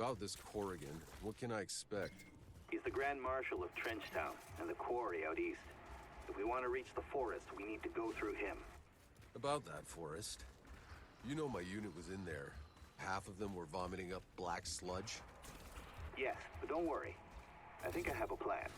About this Corrigan, what can I expect? He's the Grand Marshal of Trenchtown and the quarry out east. If we want to reach the forest, we need to go through him. About that forest. You know my unit was in there. Half of them were vomiting up black sludge. Yes, but don't worry. I think I have a plan.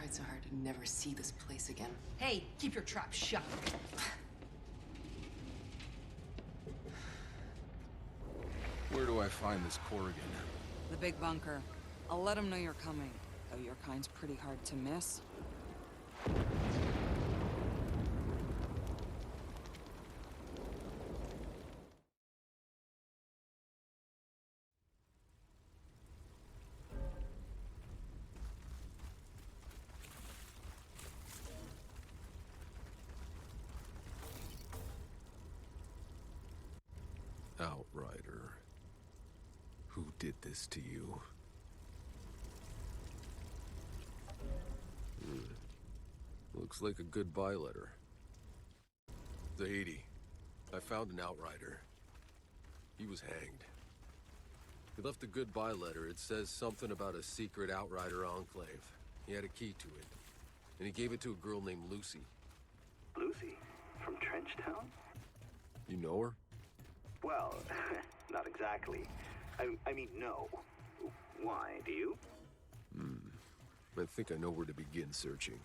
So hard to never see this place again. Hey, keep your trap shut. Where do I find this Corrigan? The big bunker. I'll let him know you're coming, though your kind's pretty hard to miss. Outrider. Who did this to you? Looks like a goodbye letter. Zahedi, I found an Outrider. He was hanged. He left a goodbye letter. It says something about a secret Outrider enclave. He had a key to it. And he gave it to a girl named Lucy. Lucy? From Trenchtown? You know her? Well, not exactly. I mean, no. Why, do you? I think I know where to begin searching.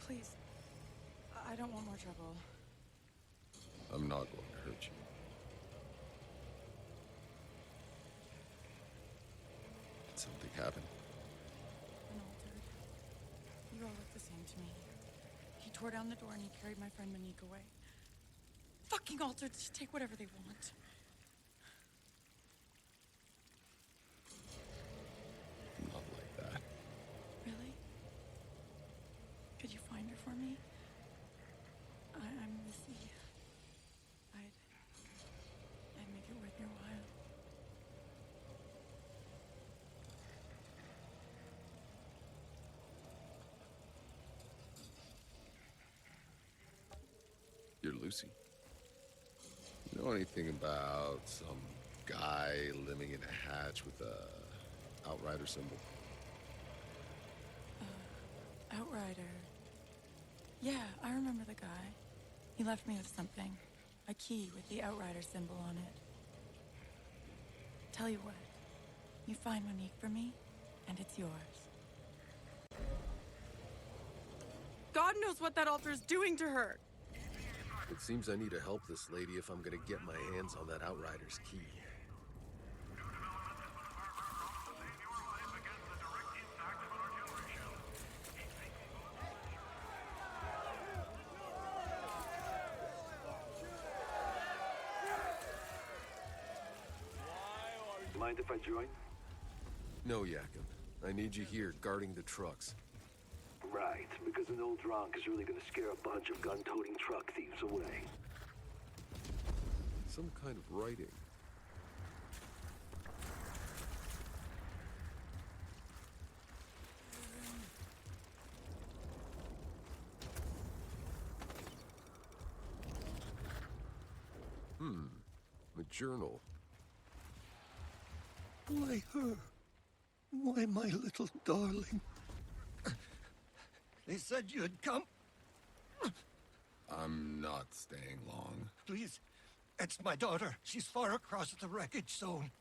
Please. I don't want more trouble. I'm not going to hurt you. Did something happen? An Altered. You all look the same to me. He tore down the door and he carried my friend Monique away. Fucking Altered, just take whatever they want. Not like Lucy. You know anything about some guy living in a hatch with a Outrider symbol? Outrider. Yeah, I remember the guy. He left me with something. A key with the Outrider symbol on it. Tell you what. You find Monique for me, and it's yours. God knows what that altar is doing to her! It seems I need to help this lady if I'm gonna get my hands on that Outrider's key. Mind if I join? No, Yakin. I need you here, guarding the trucks. Right, because an old drunk is really gonna scare a bunch of gun-toting truck thieves away. Some kind of writing. A journal. Why her? Why my little darling? They said you'd come. I'm not staying long. Please, it's my daughter. She's far across the wreckage zone.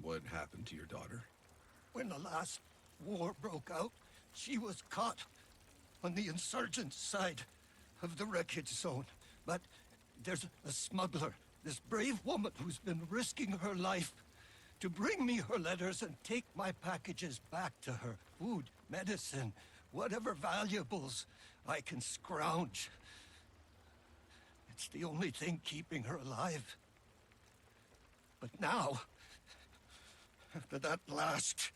What happened to your daughter? When the last war broke out, she was caught on the insurgent side of the wreckage zone. But there's a smuggler, this brave woman who's been risking her life to bring me her letters and take my packages back to her. Food, medicine, whatever valuables I can scrounge. It's the only thing keeping her alive. But now, after that last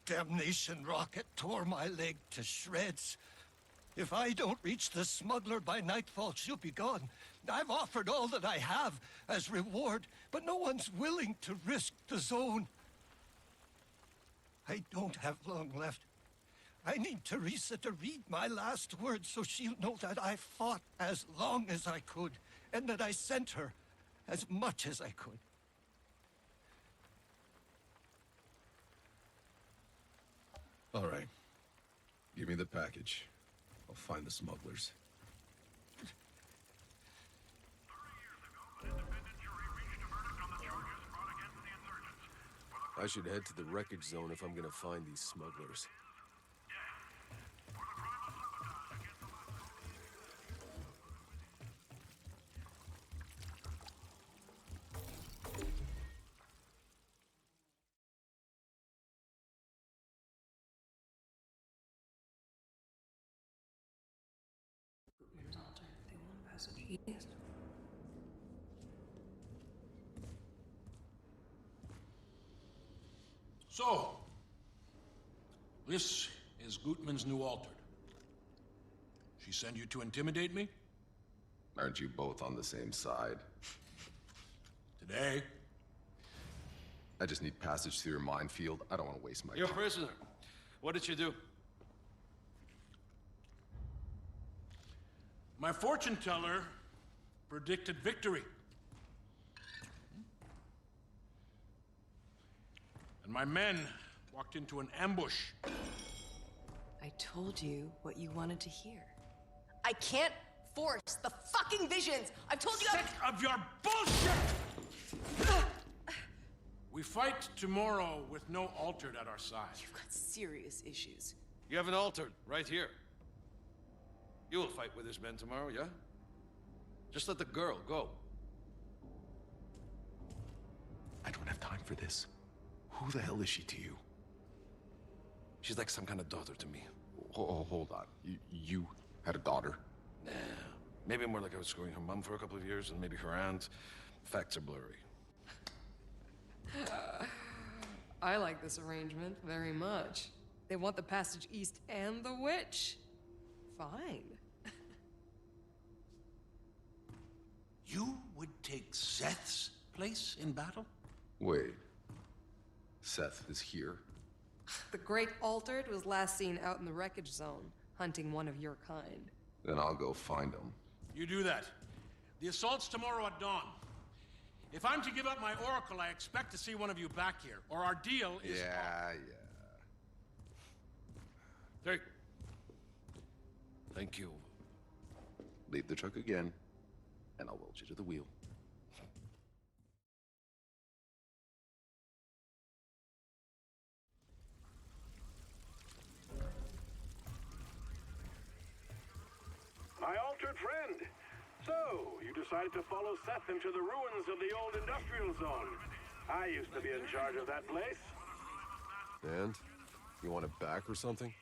damnation rocket tore my leg to shreds, if I don't reach the smuggler by nightfall, she'll be gone. I've offered all that I have as reward, but no one's willing to risk the zone. I don't have long left. I need Teresa to read my last words so she'll know that I fought as long as I could, and that I sent her as much as I could. All right. Give me the package. I'll find the smugglers. I should head to the wreckage zone if I'm gonna find these smugglers. So, this is Gutman's new Altered. She sent you to intimidate me? Aren't you both on the same side? Today? I just need passage through your minefield. I don't want to waste my You're a time. prisoner. What did you do? My fortune teller predicted victory. And my men walked into an ambush. I told you what you wanted to hear. I can't force the fucking visions! I've told you. Sick of your bullshit! We fight tomorrow with no Altered at our side. You've got serious issues. You have an Altered right here. You will fight with his men tomorrow, yeah? Just let the girl go. I don't have time for this. Who the hell is she to you? She's like some kind of daughter to me. Hold on. You had a daughter? Nah. Maybe more like I was screwing her mom for a couple of years, and maybe her aunt. Facts are blurry. I like this arrangement very much. They want the passage east and the witch. Fine. You would take Seth's place in battle? Wait. Seth is here? The Great Altered was last seen out in the wreckage zone. hunting one of your kind. Then I'll go find them. You do that. The assault's tomorrow at dawn. If I'm to give up my oracle, I expect to see one of you back here, or our deal is Yeah. Take. Thank you. Leave the truck again, and I'll weld you to the wheel. My altered friend. So, you decided to follow Seth into the ruins of the old industrial zone. I used to be in charge of that place. And? You want it back or something?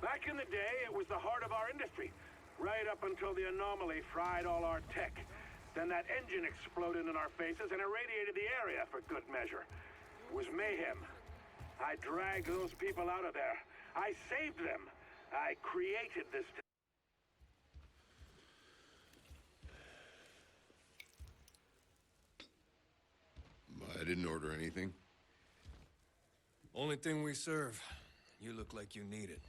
Back in the day, it was the heart of our industry. Right up until the anomaly fried all our tech. Then that engine exploded in our faces and irradiated the area for good measure. It was mayhem. I dragged those people out of there. I saved them. I created this. I didn't order anything. Only thing we serve. You look like you need it.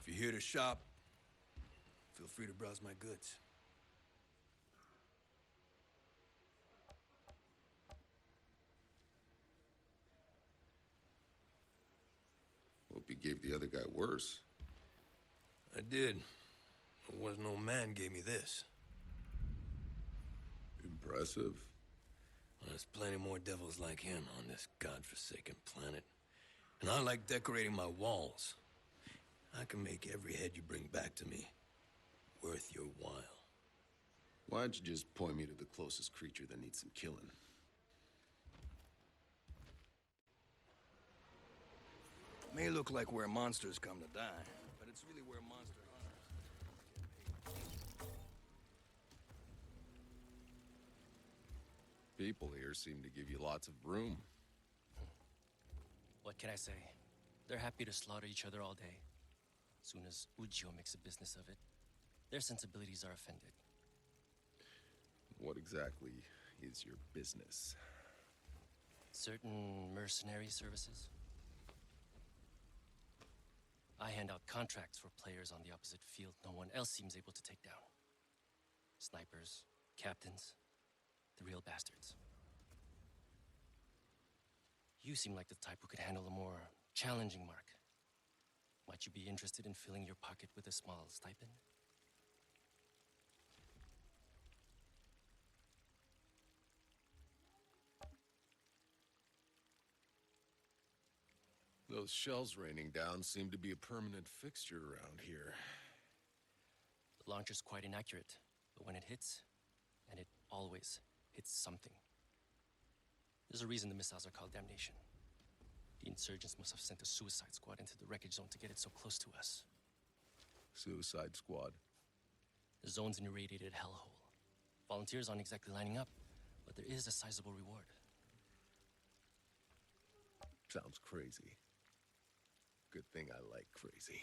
If you're here to shop, feel free to browse my goods. Hope you gave the other guy worse. I did. There was no man gave me this. Impressive. There's plenty more devils like him on this godforsaken planet. And I like decorating my walls. I can make every head you bring back to me worth your while. Why don't you just point me to the closest creature that needs some killing? May look like where monsters come to die, but it's really where monster hunters. People here seem to give you lots of room. What can I say? They're happy to slaughter each other all day. Soon as Uchiho makes a business of it, their sensibilities are offended. What exactly is your business? Certain mercenary services. I hand out contracts for players on the opposite field no one else seems able to take down. Snipers, captains, the real bastards. You seem like the type who could handle a more challenging mark. Might you be interested in filling your pocket with a small stipend? Those shells raining down seem to be a permanent fixture around here. The launcher's quite inaccurate, but when it hits, and it always hits something. There's a reason the missiles are called Damnation. The insurgents must have sent a suicide squad into the wreckage zone to get it so close to us. Suicide squad. The zone's an irradiated hellhole. Volunteers aren't exactly lining up, but there is a sizable reward. Sounds crazy. Good thing I like crazy.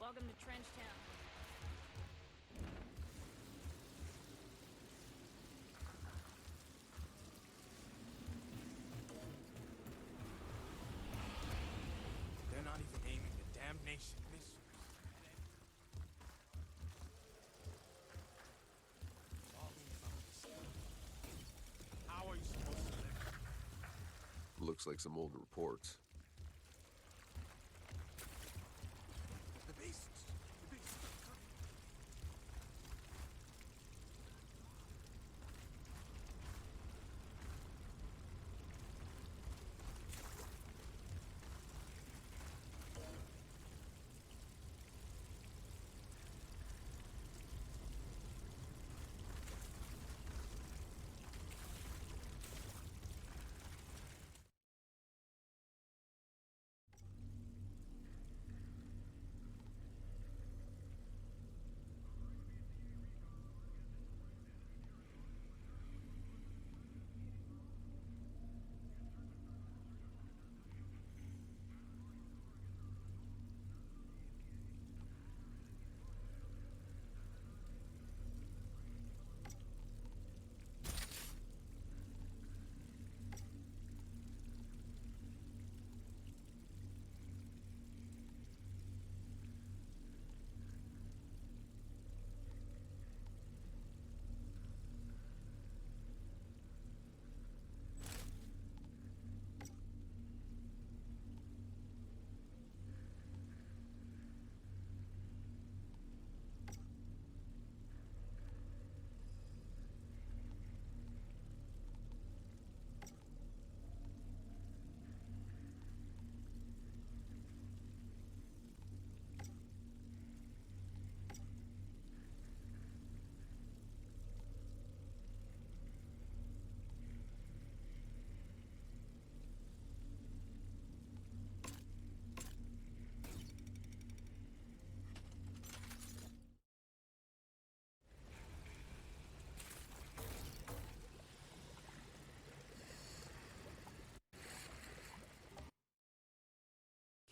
Welcome to Trench Town. They're not even aiming the damnation missiles. How are you supposed to live? Looks like some old reports.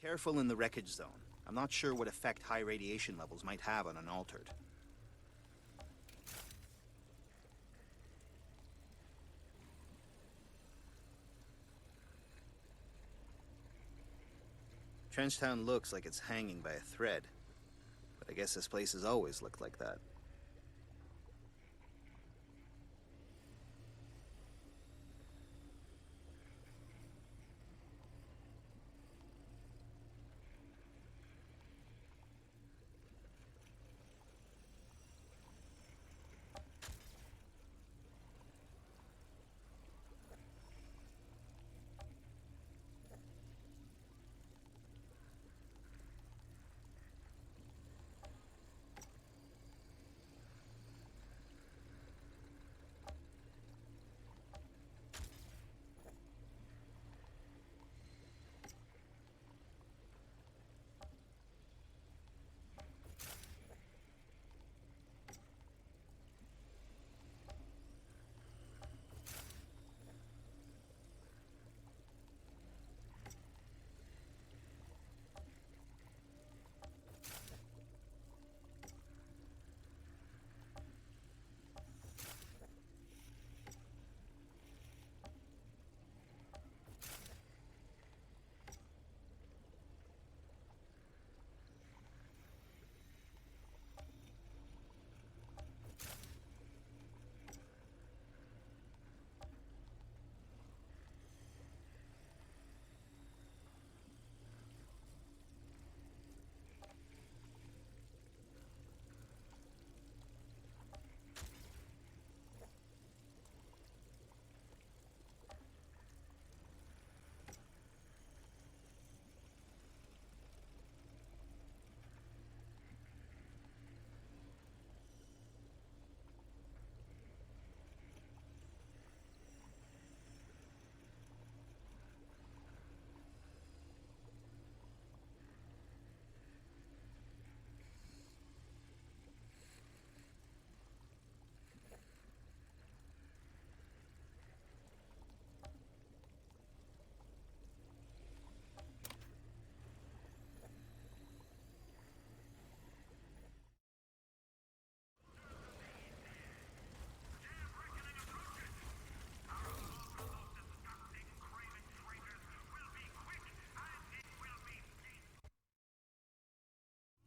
Careful in the wreckage zone. I'm not sure what effect high radiation levels might have on an altered. Trenchtown looks like it's hanging by a thread, but I guess this place has always looked like that.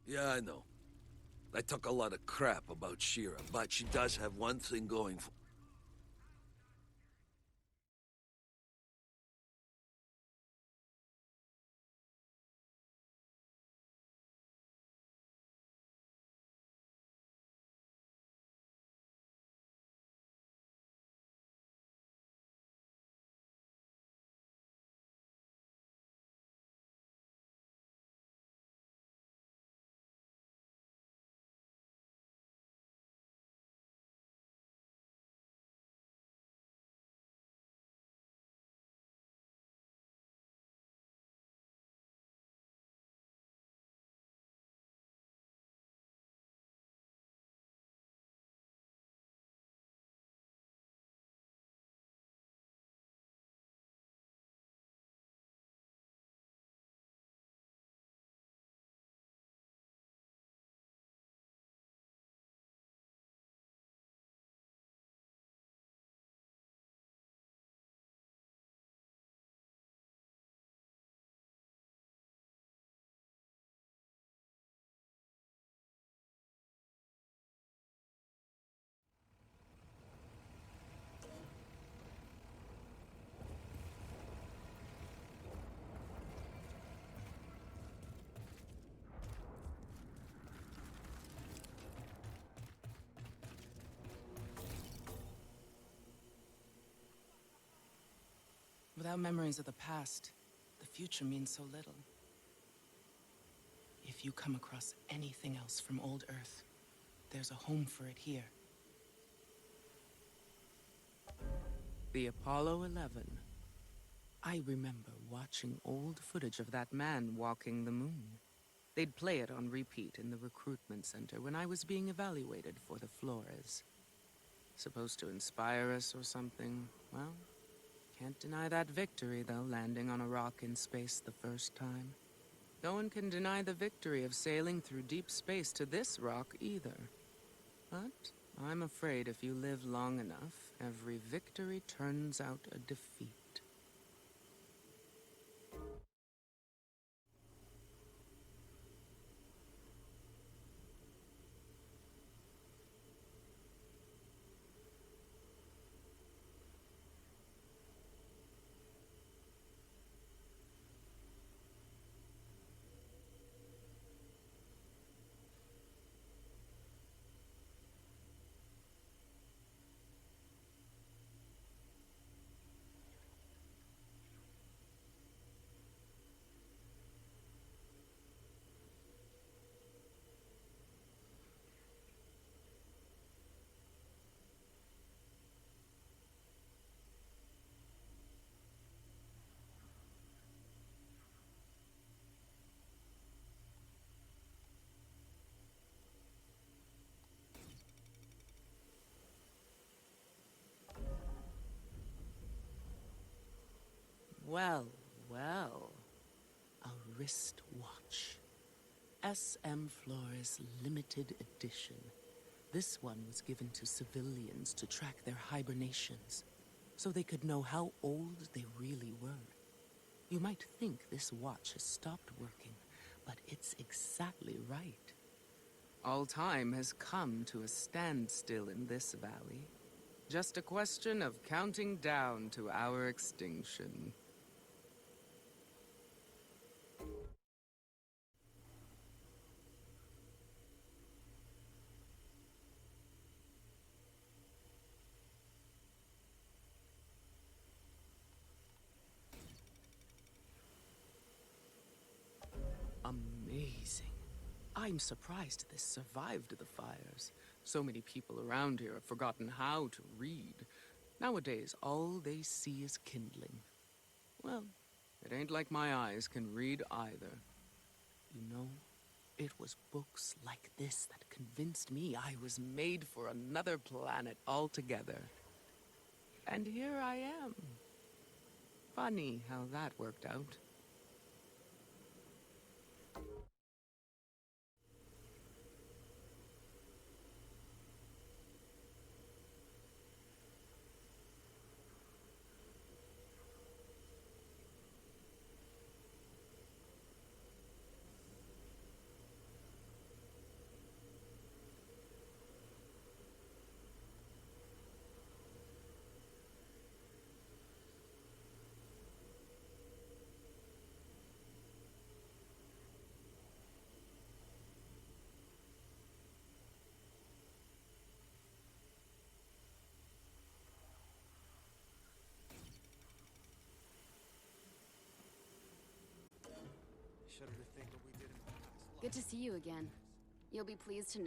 Yeah, I know. I took a lot of crap about Shira, but she does have one thing going for... Without memories of the past, the future means so little. If you come across anything else from old Earth, there's a home for it here. The Apollo 11. I remember watching old footage of that man walking the moon. They'd play it on repeat in the recruitment center when I was being evaluated for the Flores. Supposed to inspire us or something. Well, can't deny that victory, though, landing on a rock in space the first time. No one can deny the victory of sailing through deep space to this rock either. But I'm afraid if you live long enough, every victory turns out a defeat. Well, well. A wristwatch. SM Flores limited edition. This one was given to civilians to track their hibernations, so they could know how old they really were. You might think this watch has stopped working, but it's exactly right. All time has come to a standstill in this valley. Just a question of counting down to our extinction. Amazing. I'm surprised this survived the fires. So many people around here have forgotten how to read. Nowadays, all they see is kindling. Well, it ain't like my eyes can read either. You know, it was books like this that convinced me I was made for another planet altogether. And here I am. Funny how that worked out. Shudder to think what we did in the past. Good to see you again. You'll be pleased to know